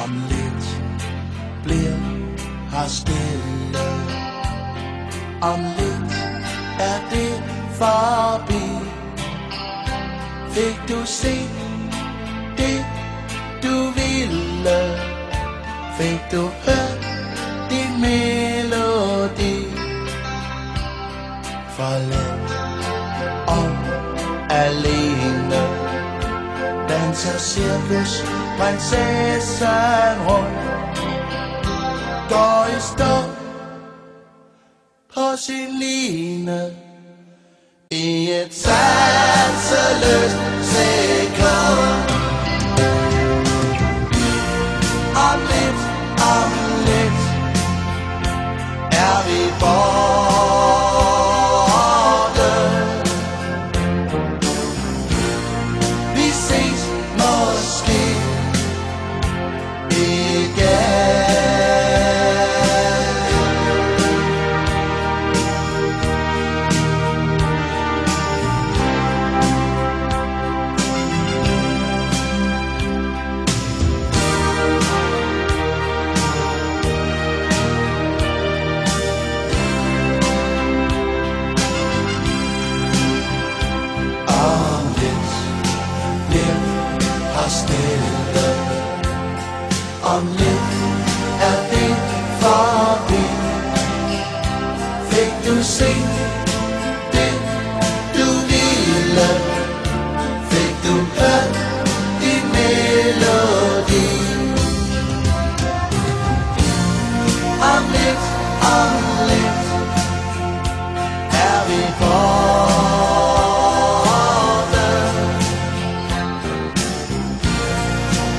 Om lidt bliver her stille. Om lidt er det forbi. Fik du set det du ville? Fik du hørt din melodi? Forladt og alene danser cirkusprinsessen rundt. Går i stå på sin line i et sanseløst sekund. Om lidt er vi borte. Vi ses måske igen. Stille. Om lidt er det forbi. Fik du set det du ville? Fik du hørt din melodi? Om lidt er vi borte.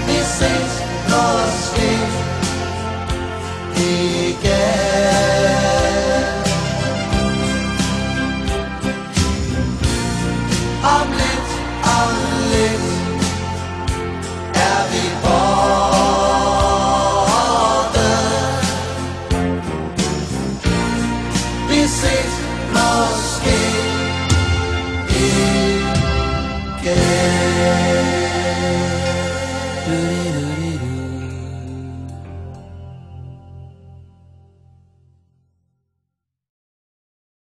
Vi ses måske igen. Om lidt er vi borte. Vi ses måske igen.